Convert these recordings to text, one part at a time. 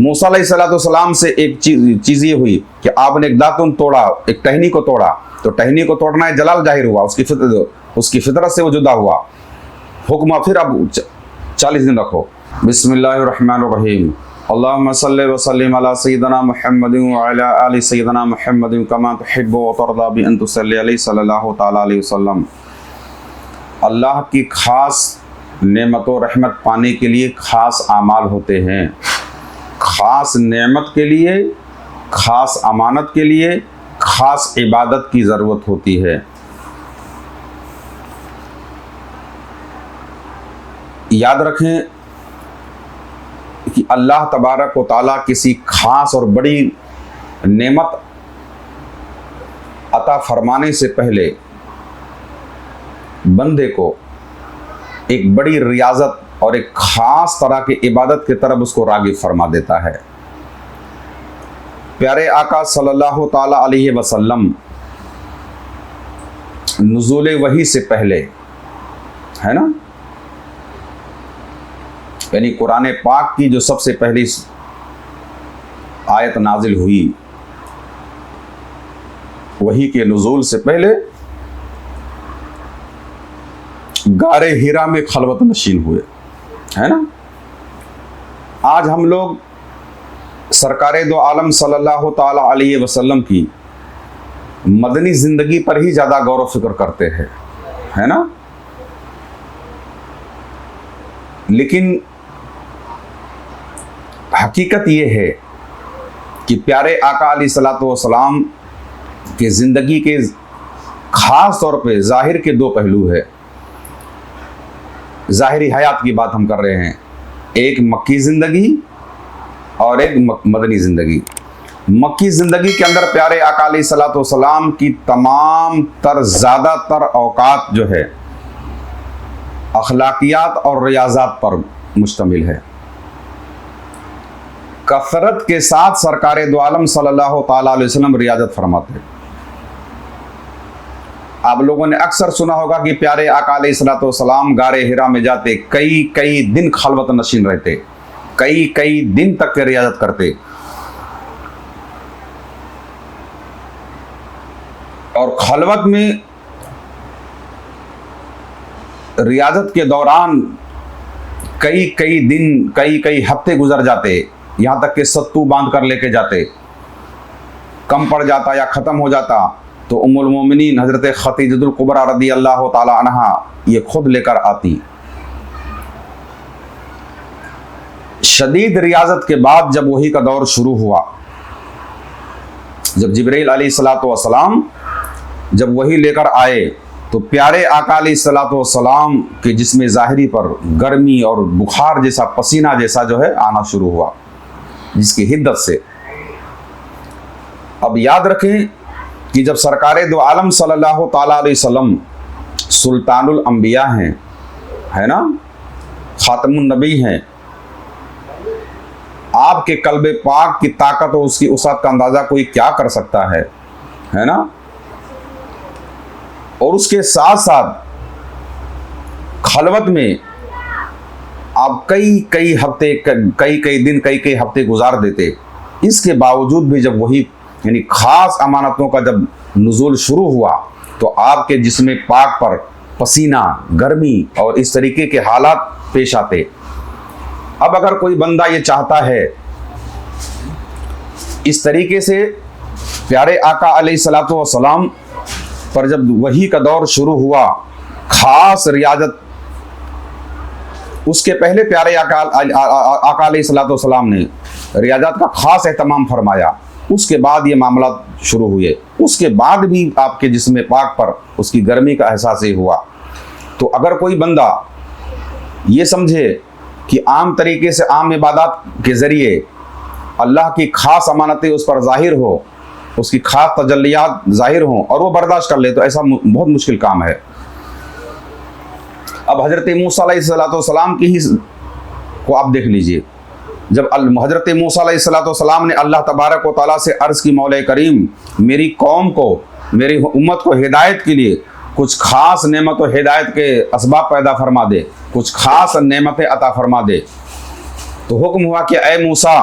موسیٰ علیہ السلام سے ایک چیز یہ ہوئی کہ آپ نے ایک داتن توڑا، ایک ٹہنی کو توڑا، تو ٹہنی کو توڑنا ہے جلال ظاہر ہوا، اس کی فطرت سے وہ جدا ہوا، حکم پھر اب 40 دن رکھو۔ بسم اللہ الرحمن الرحیم، اللہم صلی وسلم علی سیدنا محمد وعلی آل سیدنا محمد کما تحب وترضی بان تصلی علیہ صلی اللہ تعالیٰ علیہ وسلم۔ اللہ کی خاص نعمت و رحمت پانے کے لیے خاص اعمال ہوتے ہیں، خاص نعمت کے لیے، خاص امانت کے لیے خاص عبادت کی ضرورت ہوتی ہے۔ یاد رکھیں کہ اللہ تبارک و تعالیٰ کسی خاص اور بڑی نعمت عطا فرمانے سے پہلے بندے کو ایک بڑی ریاضت اور ایک خاص طرح کی عبادت کی طرف اس کو راغب فرما دیتا ہے۔ پیارے آقا صلی اللہ تعالی علیہ وسلم نزول وحی سے پہلے، ہے نا، یعنی قرآن پاک کی جو سب سے پہلی آیت نازل ہوئی، وحی کے نزول سے پہلے غار ہیرا میں خلوت نشین ہوئے، ہے نا۔ آج ہم لوگ سرکار دو عالم صلی اللہ تعالی علیہ وسلم کی مدنی زندگی پر ہی زیادہ غور و فکر کرتے ہیں، ہے نا، لیکن حقیقت یہ ہے کہ پیارے آقا علیہ الصلوۃ والسلام کے زندگی کے خاص طور پہ ظاہر کے دو پہلو ہے۔ ظاہری حیات کی بات ہم کر رہے ہیں، ایک مکی زندگی اور ایک مدنی زندگی۔ مکی زندگی کے اندر پیارے آقا علیہ الصلوۃ والسلام کی تمام تر زیادہ تر اوقات جو ہے اخلاقیات اور ریاضات پر مشتمل ہے۔ کثرت کے ساتھ سرکار دو عالم صلی اللہ تعالیٰ علیہ وسلم ریاضت فرماتے ہیں۔ آپ لوگوں نے اکثر سنا ہوگا کہ پیارے آقا علیہ الصلوۃ والسلام غار ہرا میں جاتے، کئی دن خلوت نشین رہتے، کئی دن تک کے ریاضت کرتے، اور خلوت میں ریاضت کے دوران کئی دن، کئی ہفتے گزر جاتے، یہاں تک کہ ستو باندھ کر لے کے جاتے، کم پڑ جاتا یا ختم ہو جاتا تو ام المومنین حضرت خدیجہ الکبریٰ رضی اللہ تعالی عنہا یہ خود لے کر آتی۔ شدید ریاضت کے بعد جب وحی کا دور شروع ہوا، جب جبرائیل علیہ الصلوۃ والسلام جب وحی لے کر آئے تو پیارے آقا علیہ الصلوۃ والسلام کے جسم ظاہری پر گرمی اور بخار جیسا، پسینہ جیسا جو ہے آنا شروع ہوا، جس کی حدت سے۔ اب یاد رکھیں کہ جب سرکار دو عالم صلی اللہ تعالیٰ علیہ وسلم سلطان الانبیاء ہیں، ہے نا، خاتم النبی ہیں، آپ کے قلب پاک کی طاقت اور اس کی وسعت کا اندازہ کوئی کیا کر سکتا ہے نا، اور اس کے ساتھ ساتھ خلوت میں آپ کئی ہفتے، کئی دن، کئی ہفتے گزار دیتے۔ اس کے باوجود بھی جب وہی یعنی خاص امانتوں کا جب نزول شروع ہوا تو آپ کے جسم پاک پر پسینہ، گرمی اور اس طریقے کے حالات پیش آتے۔ اب اگر کوئی بندہ یہ چاہتا ہے اس طریقے سے پیارے آقا علیہ الصلوۃ والسلام پر جب وحی کا دور شروع ہوا، خاص ریاضت، اس کے پہلے پیارے آقا علیہ الصلوۃ والسلام نے ریاضت کا خاص اہتمام فرمایا، اس کے بعد یہ معاملات شروع ہوئے، اس کے بعد بھی آپ کے جسم پاک پر اس کی گرمی کا احساس ہی ہوا۔ تو اگر کوئی بندہ یہ سمجھے کہ عام طریقے سے عام عبادات کے ذریعے اللہ کی خاص امانتیں اس پر ظاہر ہو، اس کی خاص تجلیات ظاہر ہوں اور وہ برداشت کر لے، تو ایسا بہت مشکل کام ہے۔ اب حضرت موسیٰ علیہ السلام کی ہی کو آپ دیکھ لیجئے، جب حضرت موسیٰ علیہ السلام نے اللہ تبارک و تعالیٰ سے عرض کی، مولا کریم میری قوم کو، میری امت کو ہدایت کے لیے کچھ خاص نعمت و ہدایت کے اسباب پیدا فرما دے، کچھ خاص نعمتیں عطا فرما دے۔ تو حکم ہوا کہ اے موسیٰ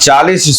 40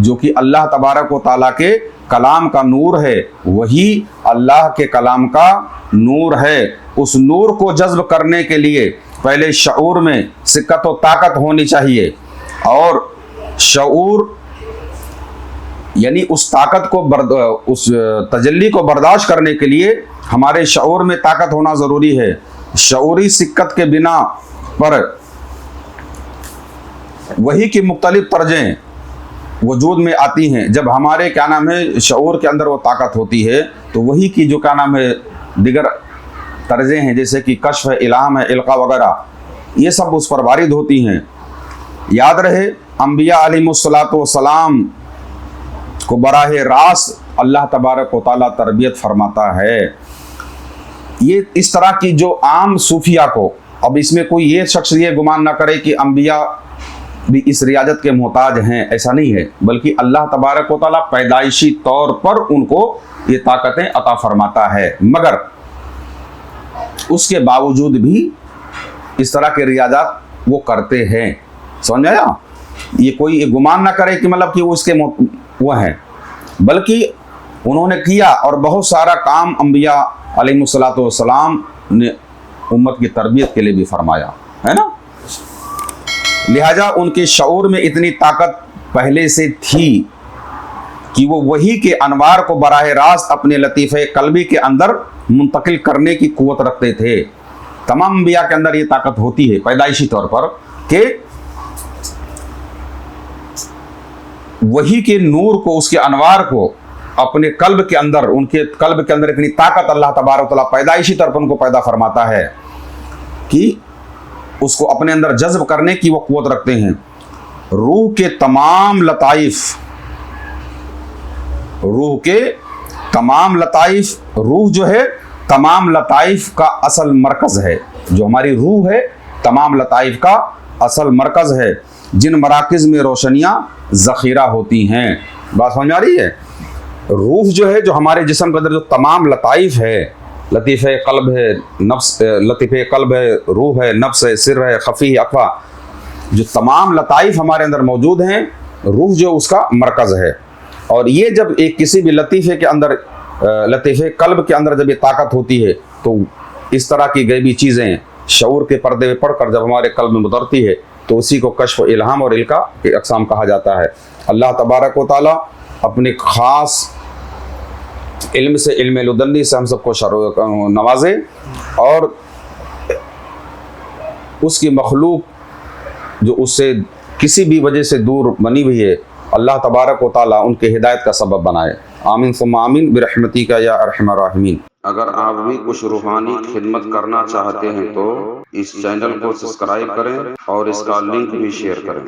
جو کہ اللہ تبارک و تعالیٰ کے کلام کا نور ہے، وہی اللہ کے کلام کا نور ہے۔ اس نور کو جذب کرنے کے لیے پہلے شعور میں سکت و طاقت ہونی چاہیے، اور شعور یعنی اس طاقت کو اس تجلی کو برداشت کرنے کے لیے ہمارے شعور میں طاقت ہونا ضروری ہے۔ شعوری سکت کے بنا پر وہی کی مختلف طرزیں وجود میں آتی ہیں۔ جب ہمارے کیا نام ہے شعور کے اندر وہ طاقت ہوتی ہے تو وہی کی جو کیا نام ہے دیگر طرزیں ہیں، جیسے کہ کشف ہے، الہام ہے، القاء وغیرہ، یہ سب اس پر وارد ہوتی ہیں۔ یاد رہے انبیاء علیہ الصلوۃ والسلام کو براہ راست اللہ تبارک و تعالیٰ تربیت فرماتا ہے۔ یہ اس طرح کی جو عام صوفیہ کو، اب اس میں کوئی یہ شخص یہ گمان نہ کرے کہ انبیاء بھی اس ریاضت کے محتاج ہیں، ایسا نہیں ہے، بلکہ اللہ تبارک و تعالیٰ پیدائشی طور پر ان کو یہ طاقتیں عطا فرماتا ہے، مگر اس کے باوجود بھی اس طرح کے ریاضات وہ کرتے ہیں۔ سمجھ آیا؟ یہ کوئی یہ گمان نہ کرے کہ مطلب کہ وہ اس کے وہ ہیں، بلکہ انہوں نے کیا، اور بہت سارا کام انبیاء علیہ الصلوۃ والسلام نے امت کی تربیت کے لیے بھی فرمایا ہے نا۔ لہٰذا ان کے شعور میں اتنی طاقت پہلے سے تھی کہ وہ وحی کے انوار کو براہ راست اپنے لطیفہ قلبی کے اندر منتقل کرنے کی قوت رکھتے تھے۔ تمام انبیاء کے اندر یہ طاقت ہوتی ہے پیدائشی طور پر کہ وحی کے نور کو، اس کے انوار کو اپنے قلب کے اندر، ان کے قلب کے اندر اتنی طاقت اللہ تبارک و تعالیٰ پیدائشی طور پر ان کو پیدا فرماتا ہے کہ اس کو اپنے اندر جذب کرنے کی وہ قوت رکھتے ہیں۔ روح کے تمام لطائف، روح جو ہے تمام لطائف کا اصل مرکز ہے۔ جو ہماری روح ہے تمام لطائف کا اصل مرکز ہے، جن مراکز میں روشنیاں ذخیرہ ہوتی ہیں۔ بات سمجھ آ رہی ہے؟ روح جو ہے، جو ہمارے جسم کے اندر جو تمام لطائف ہے، لطیفہ قلب ہے، نفس، لطیفہ قلب ہے، روح ہے، نفس ہے، سر ہے، خفی ہے، اخفا، جو تمام لطائف ہمارے اندر موجود ہیں، روح جو اس کا مرکز ہے۔ اور یہ جب ایک کسی بھی لطیفے کے اندر، لطیفہ قلب کے اندر جب یہ طاقت ہوتی ہے تو اس طرح کی غیبی چیزیں شعور کے پردے میں پڑھ کر جب ہمارے قلب میں اترتی ہے تو اسی کو کشف و الہام اور القاء کے اقسام کہا جاتا ہے۔ اللہ تبارک و تعالیٰ اپنے خاص علم سے، علم لدنی سے ہم سب کو نوازے، اور اس کی مخلوق جو اس سے کسی بھی وجہ سے دور بنی ہوئی ہے، اللہ تبارک و تعالیٰ ان کے ہدایت کا سبب بنائے۔ آمین ثم آمین برحمتک یا ارحم الراحمین۔ اگر آپ بھی کچھ روحانی خدمت کرنا چاہتے ہیں تو اس چینل کو سبسکرائب کریں اور اس کا لنک بھی شیئر کریں۔